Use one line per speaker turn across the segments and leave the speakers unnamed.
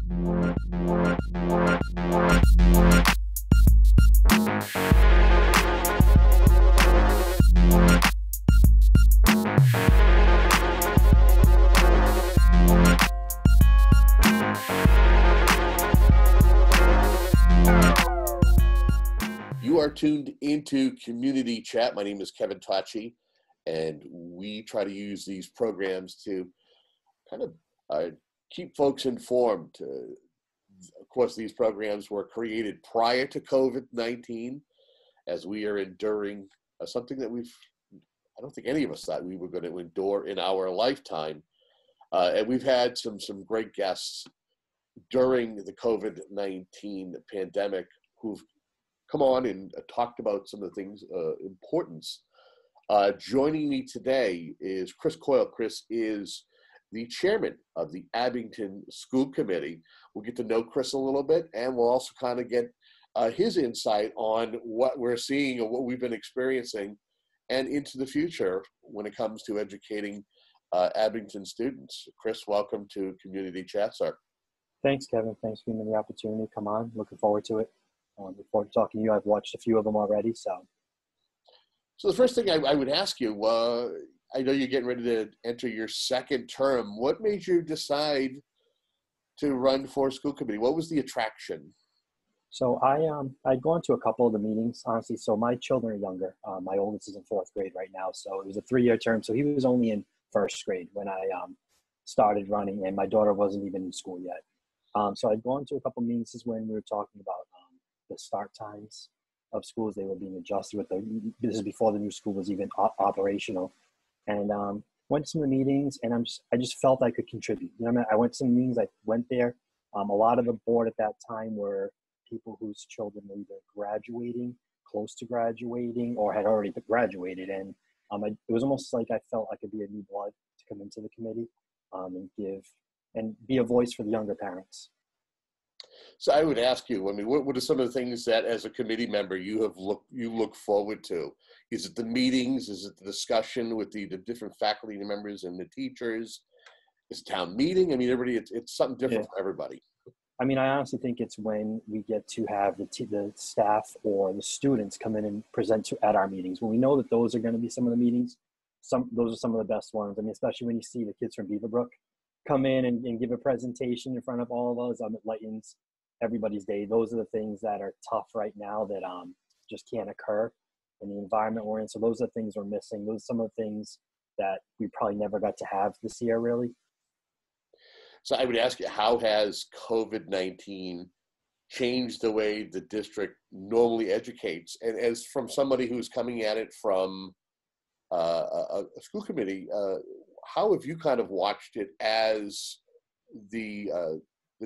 You are tuned into Community Chat. My name is Kevin Tachi, and we try to use these programs to kind of keep folks informed. Of course, these programs were created prior to COVID-19, as we are enduring something that I don't think any of us thought we were going to endure in our lifetime. And we've had some great guests during the COVID-19 pandemic who've come on and talked about some of the things importance. Joining me today is Chris Coyle. Chris is the chairman of the Abington School Committee. We'll get to know Chris a little bit, and we'll also kind of get his insight on what we're seeing and what we've been experiencing and into the future when it comes to educating Abington students. Chris, welcome to Community Chat, sir.
Thanks, Kevin. Thanks for giving me the opportunity to come on. Looking forward to it. Look forward to talking to you. I've watched a few of them already. So
the first thing I would ask you, I know you're getting ready to enter your second term. What made you decide to run for school committee? What was the attraction?
So I'd gone to a couple of the meetings, honestly. So my children are younger. My oldest is in 4th grade right now. So it was a 3-year term. So he was only in 1st grade when I started running, and my daughter wasn't even in school yet. So I'd gone to a couple of meetings. This is when we were talking about the start times of schools. They were being adjusted this is before the new school was even operational. And went to some of the meetings, and I just felt I could contribute. You know what I mean? I went to some meetings, I went there. A lot of the board at that time were people whose children were either graduating, close to graduating, or had already graduated. And it was almost like I felt I could be a new blood to come into the committee and be a voice for the younger parents.
So I would ask you, I mean, what are some of the things that as a committee member you look forward to? Is it the meetings? Is it the discussion with the different faculty members and the teachers? Is it town meeting? I mean, it's something different for everybody.
I mean, I honestly think it's when we get to have the staff or the students come in and present at our meetings. When we know that those are going to be some of the meetings, those are some of the best ones. I mean, especially when you see the kids from Beaverbrook come in and give a presentation in front of all of us. It lightens everybody's day. Those are the things that are tough right now that just can't occur in the environment we're in. So those are the things we're missing. Those are some of the things that we probably never got to have this year, really.
So I would ask you, how has COVID-19 changed the way the district normally educates? And as from somebody who's coming at it from a school committee, how have you kind of watched it as the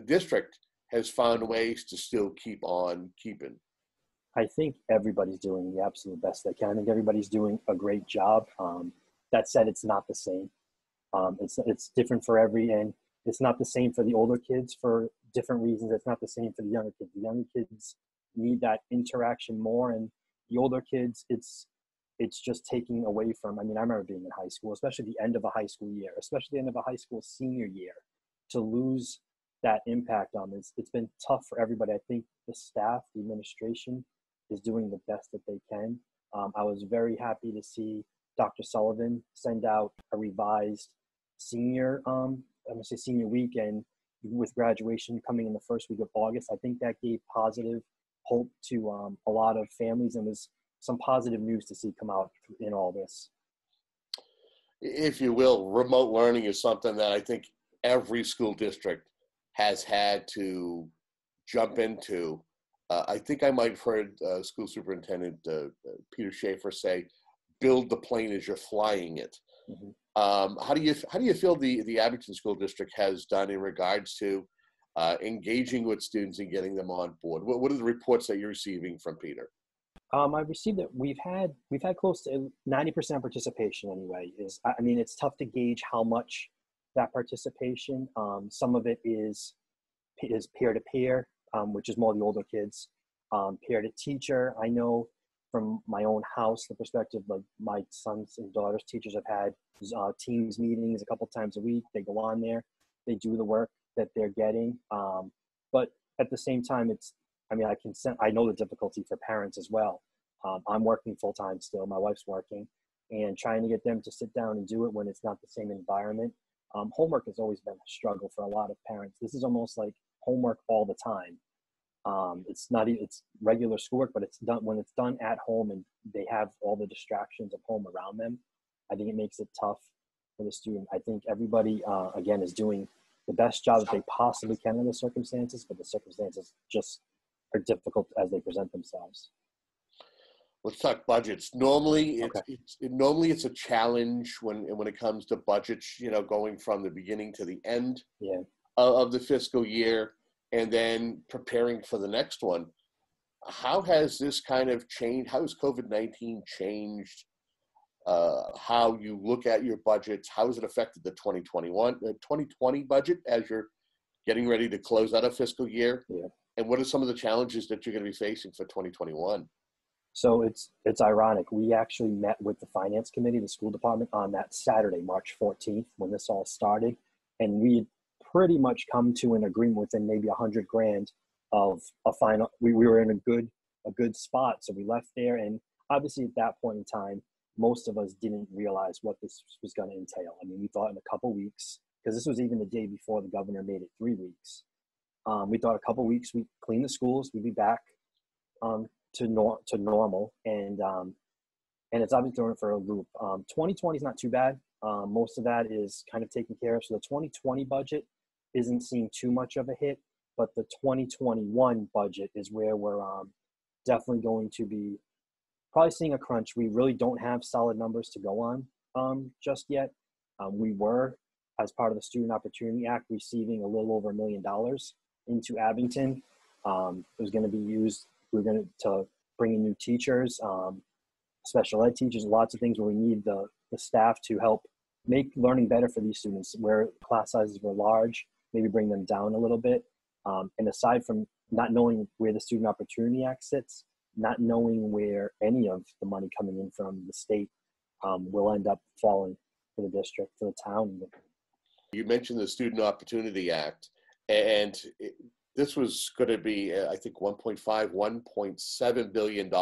district has found ways to still keep on keeping?
I think everybody's doing the absolute best they can. I think everybody's doing a great job. That said, it's not the same. It's different for and it's not the same for the older kids for different reasons. It's not the same for the younger kids. The younger kids need that interaction more, and the older kids, it's just taking away from. I mean, I remember being in high school, especially the end of a high school year, especially the end of a high school senior year, to lose that impact on this. It's been tough for everybody. I think the staff, the administration is doing the best that they can. I was very happy to see Dr. Sullivan send out a revised senior weekend with graduation coming in the first week of August. I think that gave positive hope to a lot of families, and was some positive news to see come out in all this.
If you will, remote learning is something that I think every school district has had to jump into. I think I might have heard School Superintendent Peter Schaefer say, "Build the plane as you're flying it." Mm-hmm. How do you feel the Abington School District has done in regards to engaging with students and getting them on board? What are the reports that you're receiving from Peter?
I've received that we've had close to 90% participation anyway. I mean, it's tough to gauge how much that participation. Some of it is peer-to-peer, which is more the older kids. Peer-to-teacher, I know from my own house, the perspective of my sons and daughters, teachers have had Teams meetings a couple times a week. They go on there, they do the work, that they're getting. But at the same time, I know the difficulty for parents as well. I'm working full time still. My wife's working, and trying to get them to sit down and do it when it's not the same environment. Homework has always been a struggle for a lot of parents. This is almost like homework all the time. It's regular schoolwork, but it's done when it's done at home and they have all the distractions of home around them. I think it makes it tough for the student. I think everybody, again, is doing the best job that they possibly can in the circumstances, but the circumstances just are difficult as they present themselves.
Let's talk budgets. Normally,
Okay.
it's a challenge when it comes to budgets. Going from the beginning to the end of the fiscal year, and then preparing for the next one. How has this kind of changed? How has COVID-19 changed how you look at your budgets? How has it affected the 2020 budget as you're getting ready to close out a fiscal year?
Yeah.
And what are some of the challenges that you're going to be facing for 2021?
So it's ironic. We actually met with the finance committee, the school department, on that Saturday, March 14th, when this all started, and we had pretty much come to an agreement within maybe $100,000 of a final. We were in a good spot, so we left there, and obviously at that point in time, most of us didn't realize what this was going to entail. I mean, we thought in a couple weeks, because this was even the day before the governor made it 3 weeks. We thought a couple weeks, we'd clean the schools, we'd be back to normal, and it's obviously thrown for a loop. 2020 is not too bad. Most of that is kind of taken care of. So the 2020 budget isn't seeing too much of a hit, but the 2021 budget is where we're definitely going to be probably seeing a crunch. We really don't have solid numbers to go on just yet. We were, as part of the Student Opportunity Act, receiving a little over $1 million into Abington. It was going to be used. We're going to bring in new teachers, special ed teachers, lots of things where we need the staff to help make learning better for these students, where class sizes were large, maybe bring them down a little bit. And aside from not knowing where the Student Opportunity Act sits, not knowing where any of the money coming in from the state will end up falling for the district, for the town.
You mentioned the Student Opportunity Act, and this was going to be, I think, $1.7 billion,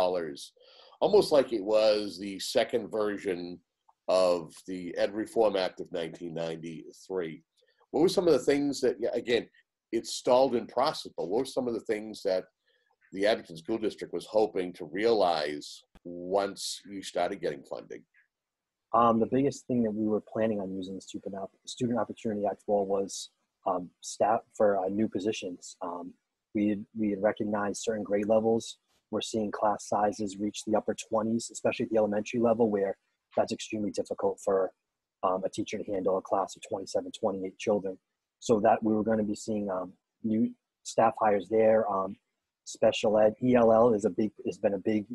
almost like it was the second version of the Ed Reform Act of 1993. What were some of the things that, again, it stalled in process, but what were some of the things that the Abington School District was hoping to realize once you started getting funding?
The biggest thing that we were planning on using the Student Opportunity Act for was staff for new positions. We had recognized certain grade levels. We're seeing class sizes reach the upper 20s, especially at the elementary level, where that's extremely difficult for a teacher to handle a class of 27, 28 children. So that we were going to be seeing new staff hires there. Special ed, ELL has been a big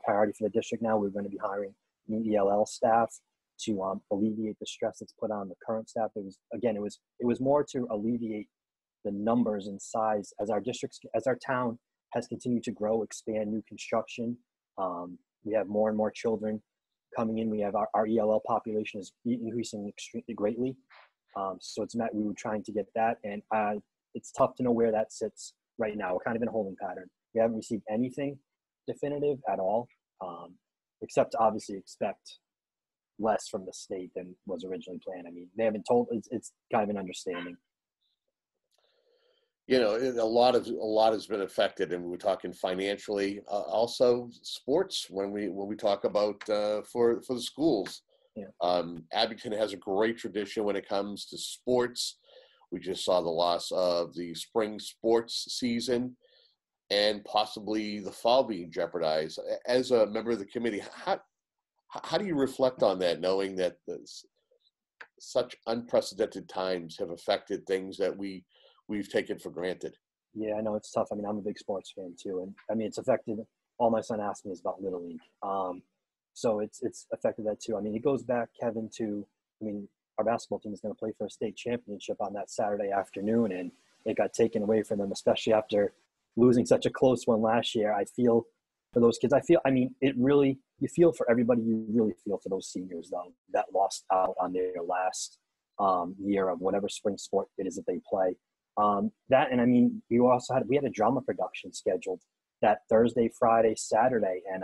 priority for the district now. We're going to be hiring new ELL staff to alleviate the stress that's put on the current staff. It was more to alleviate the numbers and size as our town has continued to grow, expand, new construction. We have more and more children coming in. We have our ELL population is increasing extremely greatly. So we were trying to get that, and it's tough to know where that sits right now. We're kind of in a holding pattern. We haven't received anything definitive at all, except to obviously expect less from the state than was originally planned. I mean, they haven't told. It's kind of an understanding.
A lot has been affected, and we're talking financially. Also, sports. When we talk about for the schools, Abington has a great tradition when it comes to sports. We just saw the loss of the spring sports season, and possibly the fall being jeopardized. As a member of the committee, how do you reflect on that, knowing that such unprecedented times have affected things that we've taken for granted?
Yeah, I know it's tough. I mean, I'm a big sports fan too, and I mean, it's affected. All my son asked me is about Little League, so it's affected that too. I mean, it goes back, Kevin, to our basketball team is going to play for a state championship on that Saturday afternoon, and it got taken away from them, especially after losing such a close one last year. I feel for those kids. You feel for everybody. You really feel for those seniors, though, that lost out on their last year of whatever spring sport it is that they play. That, and I mean, we had a drama production scheduled that Thursday, Friday, Saturday, and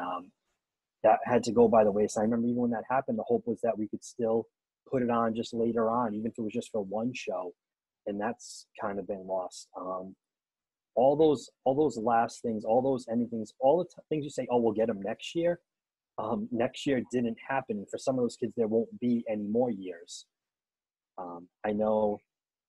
that had to go by the wayside. I remember even when that happened, the hope was that we could still put it on just later on, even if it was just for one show, and that's kind of been lost. All those last things, all those anythings, all the things you say, oh, we'll get them next year. Next year didn't happen. And for some of those kids, there won't be any more years. I know,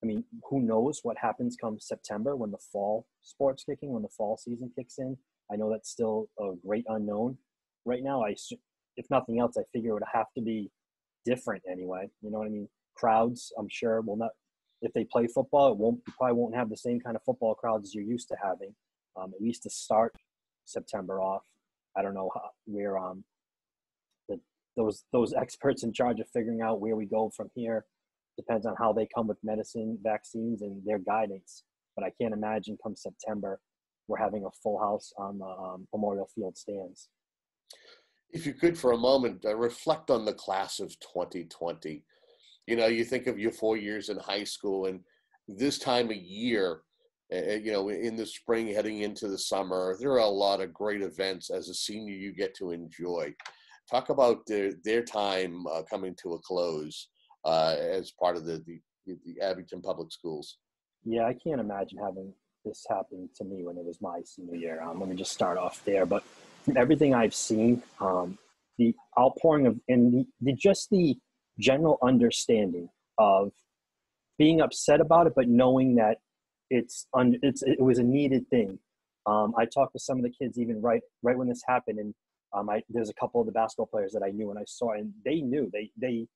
I mean, who knows what happens come September when the fall sports kicking, when the fall season kicks in. I know that's still a great unknown right now. If nothing else, I figure it would have to be different anyway. You know what I mean? Crowds, I'm sure, will not. If they play football, you probably won't have the same kind of football crowds as you're used to having. At least to start September off. I don't know where those experts in charge of figuring out where we go from here depends on how they come with medicine, vaccines, and their guidance. But I can't imagine come September we're having a full house on the Memorial Field stands.
If you could for a moment, reflect on the class of 2020. You know, you think of your 4 years in high school, and this time of year, you know, in the spring heading into the summer, there are a lot of great events as a senior you get to enjoy. Talk about their time coming to a close as part of the Abington Public Schools.
Yeah, I can't imagine having this happen to me when it was my senior year. Let me just start off there. But from everything I've seen, the outpouring of and the general understanding of being upset about it, but knowing that it was a needed thing. I talked to some of the kids even right when this happened, and there's a couple of the basketball players that I knew, and I saw, and they knew they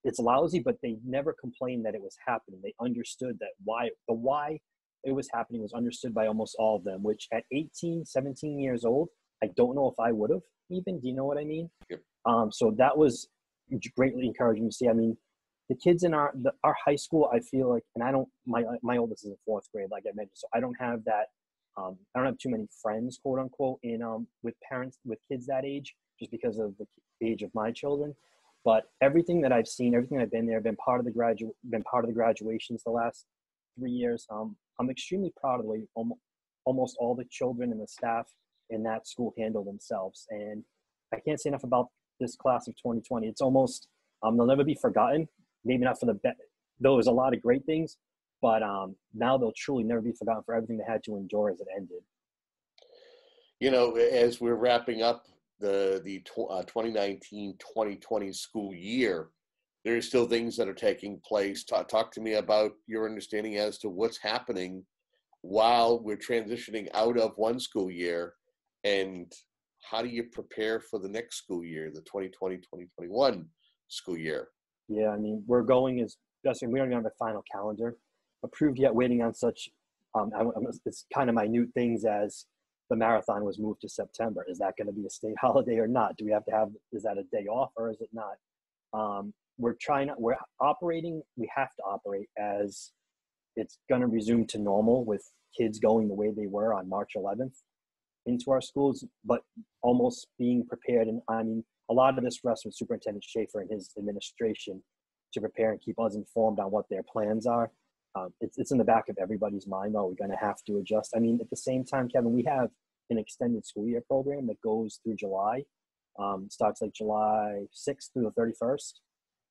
it's lousy, but they never complained that it was happening. They understood that why it was happening was understood by almost all of them, which at 18, 17 years old, I don't know if I would have even. Do you know what I mean?
Yep.
So that was greatly encouraging to see. I mean, the kids in our high school, I feel like, and I don't, my oldest is in fourth grade, like I mentioned, so I don't have that. I don't have too many friends, quote unquote, in with parents with kids that age, just because of the age of my children. But everything that I've seen, everything I've been there, been part of the graduations the last 3 years. I'm extremely proud of the way almost all the children and the staff in that school handle themselves. And I can't say enough about this class of 2020. It's almost, they'll never be forgotten. Maybe not for the best. There was a lot of great things, but now they'll truly never be forgotten for everything they had to endure as it ended.
You know, as we're wrapping up the 2019-2020 school year, there are still things that are taking place. Talk to me about your understanding as to what's happening while we're transitioning out of one school year, and how do you prepare for the next school year, the 2020-2021 school year?
Yeah, I mean, we're going as best. We don't even have a final calendar approved yet, waiting on such, it's kind of minute things as the marathon was moved to September. Is that going to be a state holiday or not? Do we have to have, is that a day off or is it not? We have to operate as it's going to resume to normal with kids going the way they were on March 11th into our schools, but almost being prepared. And I mean, a lot of this rests with Superintendent Schaefer and his administration to prepare and keep us informed on what their plans are. It's in the back of everybody's mind. Oh, we're going to have to adjust. I mean, at the same time, Kevin, we have an extended school year program that goes through July. Starts like July 6th through the 31st.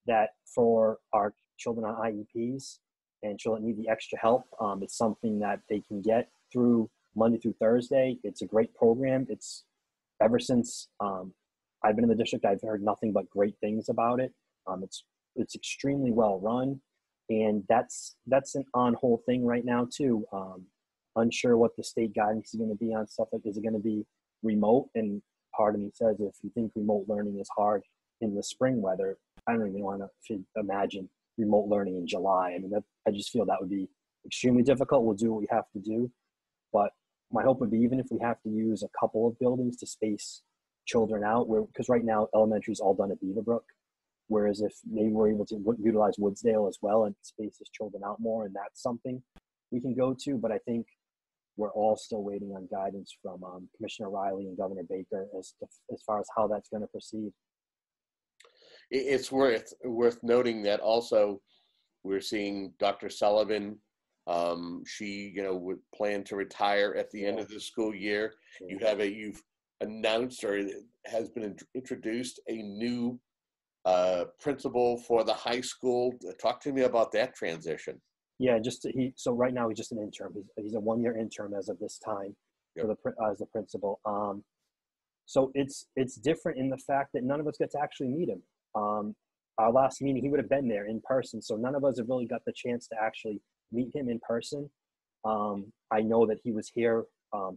That for our children on IEPs and children that need the extra help, it's something that they can get through Monday through Thursday. It's a great program. It's ever since I've been in the district, I've heard nothing but great things about it. It's extremely well run. And that's an on-hold thing right now too. Unsure what the state guidance is going to be on stuff like, is it going to be remote? And part of me says, if you think remote learning is hard in the spring weather, I don't even want to imagine remote learning in July. I mean, I just feel that would be extremely difficult. We'll do what we have to do. But my hope would be, even if we have to use a couple of buildings to space children out, because right now elementary is all done at Beaverbrook. Whereas if maybe we're able to utilize Woodsdale as well and spaces children out more, and that's something we can go to. But I think we're all still waiting on guidance from Commissioner Riley and Governor Baker as far as how that's going to proceed.
It's worth noting that also we're seeing Dr. Sullivan She, would plan to retire at the end of the school year. You've announced, or has been introduced, a new principal for the high school. Talk to me about that transition.
Yeah, so right now he's just an intern. He's a 1-year intern as of this time as the principal. So it's different in the fact that none of us get to actually meet him. Our last meeting, he would have been there in person, so none of us have really got the chance to actually meet him in person. I know that he was here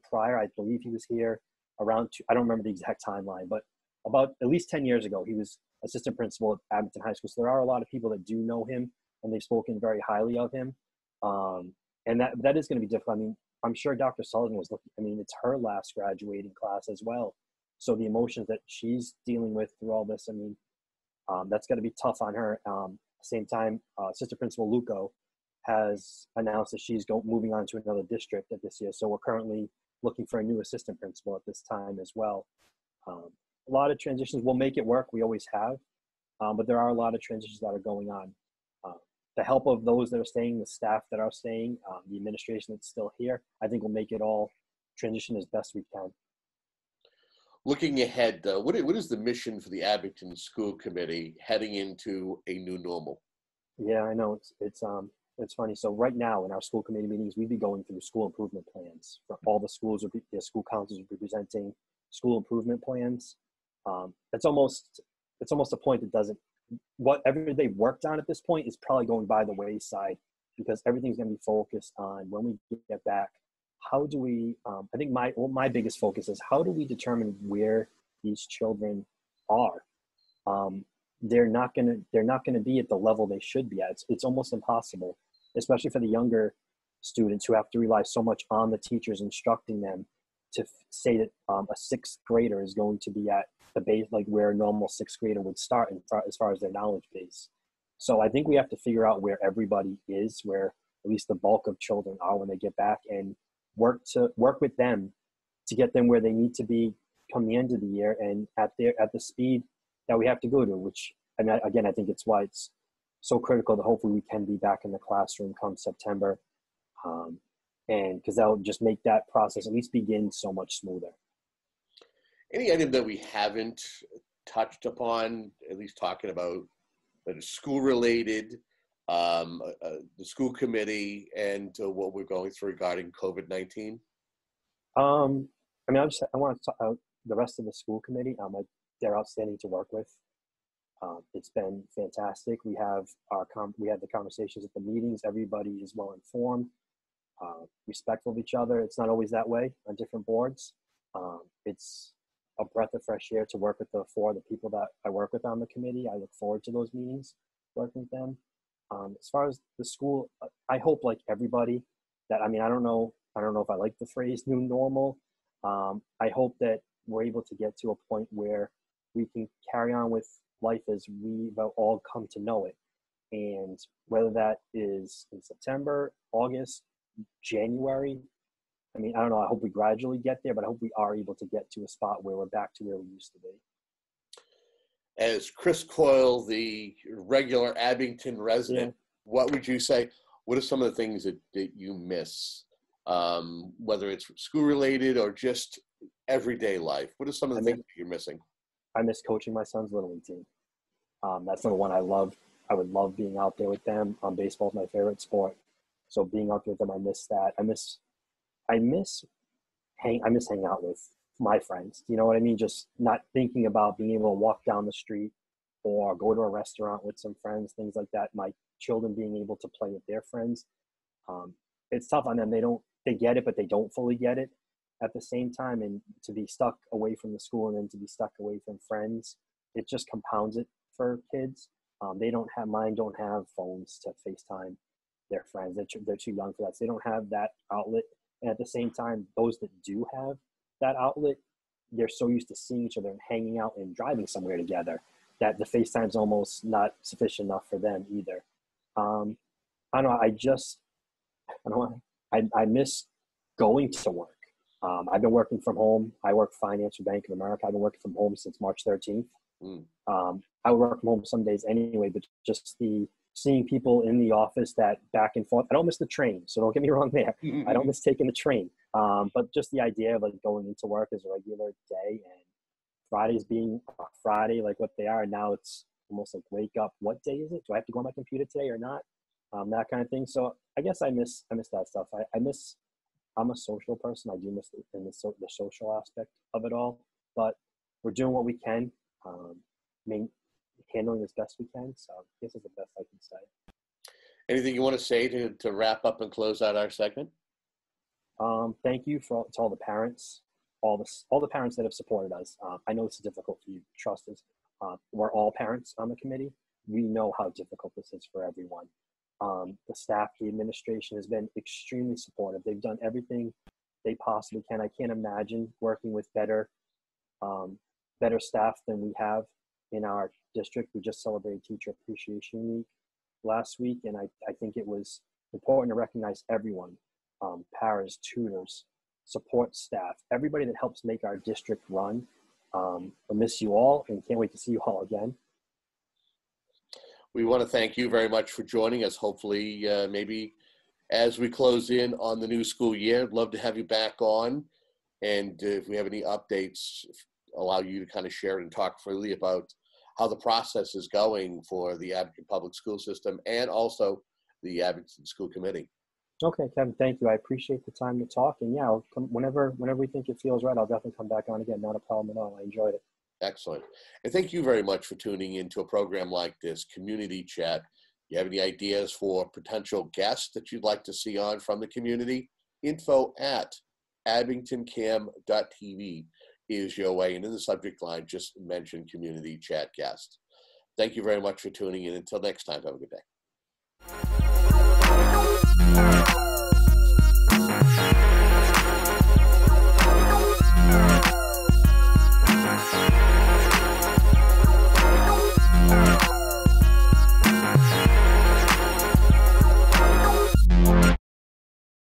prior. I believe he was here around, I don't remember the exact timeline, but about at least 10 years ago, he was assistant principal at Abington High School. So there are a lot of people that do know him, and they've spoken very highly of him. And that is going to be difficult. I mean, I'm sure Dr. Sullivan was looking, I mean, it's her last graduating class as well. So the emotions that she's dealing with through all this, I mean, that's going to be tough on her. At the same time, Assistant Principal Luco has announced that she's moving on to another district this year. So we're currently looking for a new assistant principal at this time as well. A lot of transitions. We'll make it work. We always have. But there are a lot of transitions that are going on. The help of those that are staying, the staff that are staying, the administration that's still here, I think we'll make it all transition as best we can.
Looking ahead, though, what is the mission for the Abington School Committee heading into a new normal?
Yeah, I know. It's funny. So right now in our school committee meetings, we'd be going through school improvement plans for all the schools. The school councils would be presenting school improvement plans. It's almost a point that doesn't, whatever they worked on at this point is probably going by the wayside, because everything's going to be focused on when we get back. How do we, I think my biggest focus is how do we determine where these children are? They're not going to be at the level they should be at. It's almost impossible, especially for the younger students who have to rely so much on the teachers instructing them to say that a sixth grader is going to be at the base, like where a normal sixth grader would start as far as their knowledge base. So I think we have to figure out where everybody is, where at least the bulk of children are when they get back, and work with them to get them where they need to be come the end of the year and at the speed that we have to go to, which, and again, I think it's why it's so critical that hopefully we can be back in the classroom come September. And because that'll just make that process at least begin so much smoother.
Any item that we haven't touched upon, at least talking about that is school related, the school committee, and what we're going through regarding COVID-19?
I mean, I want to talk about the rest of the school committee. They're outstanding to work with. It's been fantastic. We have the conversations at the meetings. Everybody is well informed, respectful of each other. It's not always that way on different boards. It's a breath of fresh air to work with the people that I work with on the committee. I look forward to those meetings, working with them. As far as the school, I hope, like everybody, that, I mean, I don't know if I like the phrase new normal. I hope that we're able to get to a point where we can carry on with life as we've all come to know it. And whether that is in September, August, January, I mean, I don't know. I hope we gradually get there, but I hope we are able to get to a spot where we're back to where we used to be.
As Chris Coyle, the regular Abington resident, What would you say? What are some of the things that you miss, whether it's school related or just everyday life? What are some of the things that you're missing?
I miss coaching my son's little league team. That's the one I love. I would love being out there with them. Baseball is my favorite sport, so being out there with them, I miss that. I miss hanging out with my friends. You know what I mean? Just not thinking about being able to walk down the street or go to a restaurant with some friends, things like that. My children being able to play with their friends. It's tough on them. They get it, but they don't fully get it at the same time. And to be stuck away from the school and then to be stuck away from friends, it just compounds it for kids. Mine don't have phones to FaceTime their friends. They're too young for that. So they don't have that outlet. And at the same time, those that do have that outlet, they're so used to seeing each other and hanging out and driving somewhere together that the FaceTime's almost not sufficient enough for them either. I don't know. I miss going to work. I've been working from home. I work finance for Bank of America. I've been working from home since March 13th. I would work from home some days anyway, but just the seeing people in the office that back and forth. I don't miss the train, so don't get me wrong there. I don't miss taking the train. But just the idea of like going into work as a regular day and Fridays being a Friday, like what they are now, it's almost like wake up. What day is it? Do I have to go on my computer today or not? That kind of thing. So I guess I miss that stuff. I'm a social person. I do miss the social aspect of it all, but we're doing what we can, handling as best we can. So I guess it's the best I can say.
Anything you want to say to wrap up and close out our segment?
Thank you to all the parents, all the parents that have supported us. I know it's difficult for you. Trust us. We're all parents on the committee. We know how difficult this is for everyone. The staff, the administration has been extremely supportive. They've done everything they possibly can. I can't imagine working with better staff than we have in our district. We just celebrated Teacher Appreciation Week last week, and I think it was important to recognize everyone, paras, tutors, support staff, everybody that helps make our district run. I miss you all and can't wait to see you all again.
We want to thank you very much for joining us. Hopefully, maybe as we close in on the new school year, I'd love to have you back on. And if we have any updates, allow you to kind of share and talk freely about how the process is going for the Abington Public School System and also the Abington School Committee.
Okay, Kevin, thank you. I appreciate the time to talk. And yeah, I'll come whenever we think it feels right, I'll definitely come back on again. Not a problem at all. I enjoyed it. Excellent.
And thank you very much for tuning into a program like this, Community Chat. You have any ideas for potential guests that you'd like to see on from the community? info@abingtoncam.tv is your way. And in the subject line, just mention Community Chat guest. Thank you very much for tuning in. Until next time, have a good day.